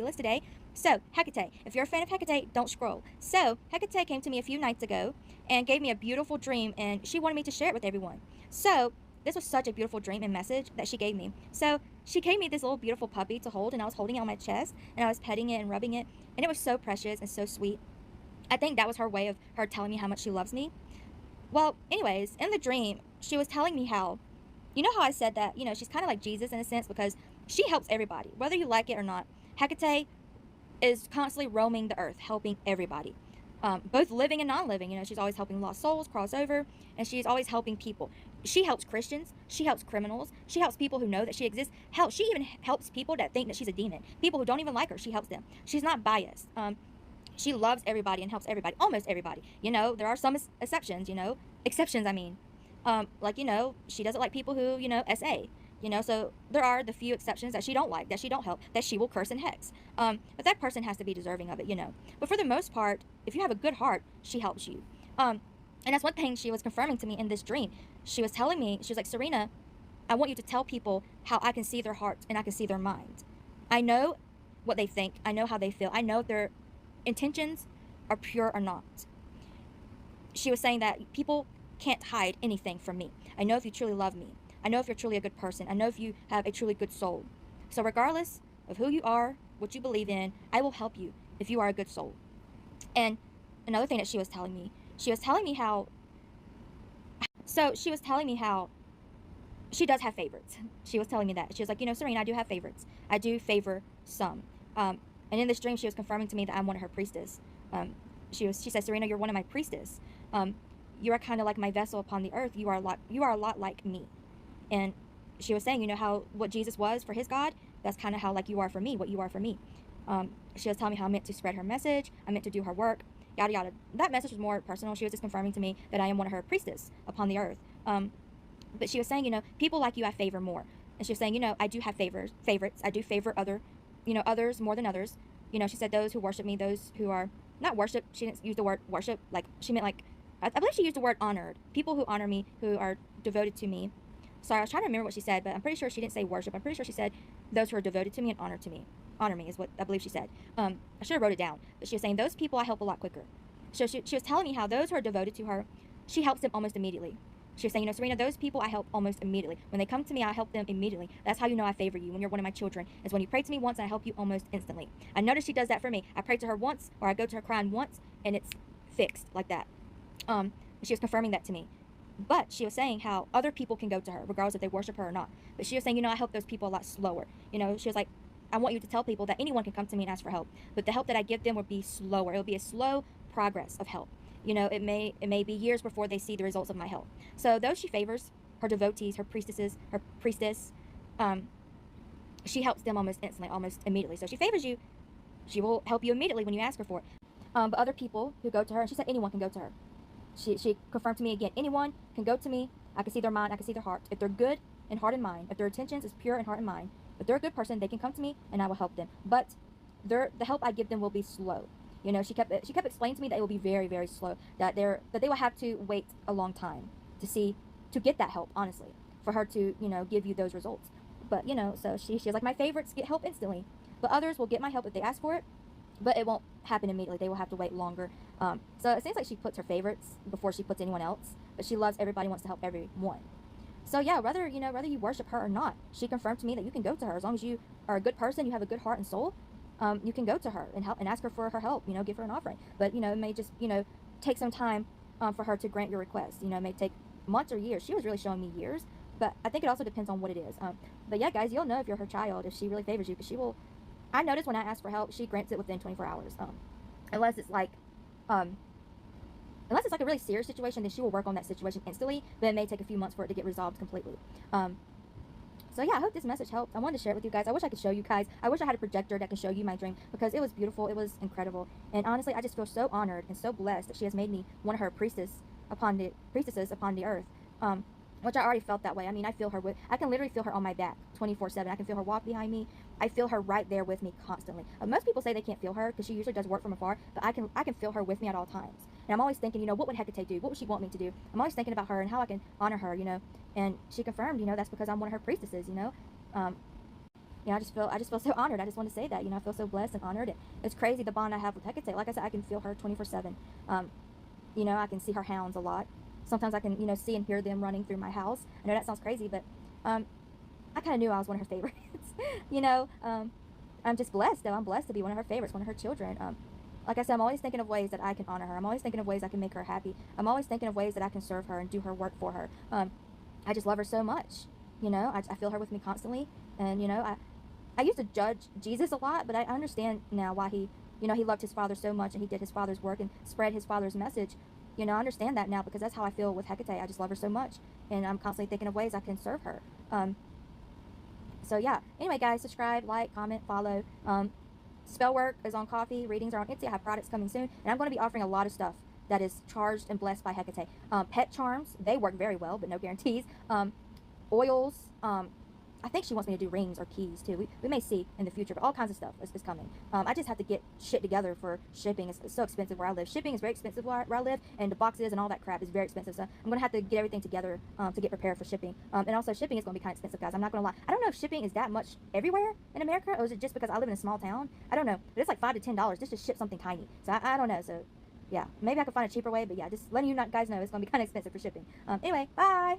fabulous today. So, Hecate, if you're a fan of Hecate, don't scroll. So, Hecate came to me a few nights ago and gave me a beautiful dream, and she wanted me to share it with everyone. So, this was such a beautiful dream and message that she gave me. So, she gave me this little beautiful puppy to hold, and I was holding it on my chest, and I was petting it and rubbing it, and it was so precious and so sweet. I think that was her way of her telling me how much she loves me. Well, anyways, in the dream, she was telling me how, you know how I said that, she's kind of like Jesus in a sense because she helps everybody, whether you like it or not. Hecate is constantly roaming the earth, helping everybody, both living and non-living. She's always helping lost souls cross over, and she's always helping people. She helps Christians. She helps criminals. She helps people who know that she exists. Hell, she even helps people that think that she's a demon. People who don't even like her, she helps them. She's not biased. She loves everybody and helps everybody, almost everybody. There are some exceptions, exceptions, I mean. She doesn't like people who, SA. So there are the few exceptions that she don't like, that she don't help, that she will curse and hex. But that person has to be deserving of it. But for the most part, if you have a good heart, she helps you. And that's one thing she was confirming to me in this dream. She was telling me, she was like, Serena, I want you to tell people how I can see their hearts and I can see their minds. I know what they think. I know how they feel. I know if their intentions are pure or not. She was saying that people can't hide anything from me. I know if you truly love me. I know if you're truly a good person. I know if you have a truly good soul. So regardless of who you are, what you believe in, I will help you if you are a good soul. And another thing that she was telling me how, she does have favorites. She was telling me that. She was like, Serena, I do have favorites. I do favor some. And in this dream, she was confirming to me that I'm one of her priestess. She said, Serena, you're one of my priestess. You are kind of like my vessel upon the earth. You are a lot like me. And she was saying, how what Jesus was for his God, that's kind of how like you are for me, what you are for me. She was telling me how I'm meant to spread her message. I'm meant to do her work, yada, yada. That message was more personal. She was just confirming to me that I am one of her priestess upon the earth. But she was saying, people like you I favor more. And she was saying, I do have favorites. I do favor others more than others. She said those who worship me, those who are not worship. She didn't use the word worship. Like, she meant like, I believe she used the word honored. People who honor me, who are devoted to me. Sorry, I was trying to remember what she said, but I'm pretty sure she didn't say worship. I'm pretty sure she said those who are devoted to me and honor to me. Honor me is what I believe she said. I should have wrote it down. But she was saying those people I help a lot quicker. So she was telling me how those who are devoted to her, she helps them almost immediately. She was saying, Serena, those people I help almost immediately. When they come to me, I help them immediately. That's how you know I favor you when you're one of my children, is when you pray to me once and I help you almost instantly. I noticed she does that for me. I pray to her once, or I go to her crying once, and it's fixed like that. She was confirming that to me. But she was saying how other people can go to her, regardless if they worship her or not. But she was saying, I help those people a lot slower. She was like, I want you to tell people that anyone can come to me and ask for help. But the help that I give them will be slower. It'll be a slow progress of help. It may be years before they see the results of my help. So those she favors, her devotees, her priestess, she helps them almost instantly, almost immediately. So she favors you. She will help you immediately when you ask her for it. But other people who go to her, and she said anyone can go to her. She confirmed to me again, anyone can go to me. I can see their mind, I can see their heart. If they're good in heart and mind, if their intentions is pure in heart and mind, if they're a good person, they can come to me and I will help them. But the help I give them will be slow. She kept explaining to me that it will be very, very slow. That they will have to wait a long time to get that help, honestly, for her to give you those results. But so she's like, my favorites get help instantly, but others will get my help if they ask for it. But it won't happen immediately. They will have to wait longer. So it seems like she puts her favorites before she puts anyone else. But she loves everybody, wants to help everyone. So yeah, whether you worship her or not, she confirmed to me that you can go to her as long as you are a good person, you have a good heart and soul. You can go to her and help and ask her for her help. Give her an offering. But it may just take some time for her to grant your request. It may take months or years. She was really showing me years, but I think it also depends on what it is. But yeah, guys, you'll know if you're her child if she really favors you, because she will. I notice when I ask for help, she grants it within 24 hours. Unless it's like a really serious situation, then she will work on that situation instantly, but it may take a few months for it to get resolved completely. So yeah, I hope this message helped. I wanted to share it with you guys. I wish I could show you guys. I wish I had a projector that can show you my dream, because it was beautiful. It was incredible. And honestly, I just feel so honored and so blessed that she has made me one of her priestesses upon the earth. Which I already felt that way. I mean, I can literally feel her on my back 24/7. I can feel her walk behind me. I feel her right there with me constantly. Most people say they can't feel her because she usually does work from afar, but I can feel her with me at all times. And I'm always thinking, what would Hecate do? What would she want me to do? I'm always thinking about her and how I can honor her, And she confirmed, that's because I'm one of her priestesses, You know, I just feel so honored. I just want to say that, you know, I feel so blessed and honored. It's crazy the bond I have with Hecate. Like I said, I can feel her 24/7. You know, I can see her hounds a lot. Sometimes I can, you know, see and hear them running through my house. I know that sounds crazy, but I kind of knew I was one of her favorites. You know, I'm just blessed, though. I'm blessed to be one of her favorites, one of her children. Like I said, I'm always thinking of ways that I can honor her. I'm always thinking of ways I can make her happy. I'm always thinking of ways that I can serve her and do her work for her. I just love her so much. You know, I feel her with me constantly. And, you know, I used to judge Jesus a lot, but I understand now why he, you know, he loved his Father so much and he did his Father's work and spread his Father's message. You know, I understand that now because that's how I feel with Hecate. I just love her so much. And I'm constantly thinking of ways I can serve her. So yeah, anyway guys, subscribe, like, comment, follow. Spell work is on Coffee, readings are on Etsy. I have products coming soon, and I'm going to be offering a lot of stuff that is charged and blessed by Hecate. Pet charms, they work very well, but no guarantees. Oils, I think she wants me to do rings or keys too. We may see in the future, but all kinds of stuff is coming. I just have to get shit together for shipping. It's so expensive where I live. Shipping is very expensive where I live, and the boxes and all that crap is very expensive. So I'm going to have to get everything together to get prepared for shipping. And also shipping is going to be kind of expensive, guys. I'm not going to lie. I don't know if shipping is that much everywhere in America, or is it just because I live in a small town? I don't know. But it's like $5 to $10 just to ship something tiny. So I don't know. So yeah, maybe I could find a cheaper way. But yeah, just letting you guys know it's going to be kind of expensive for shipping. Anyway, bye.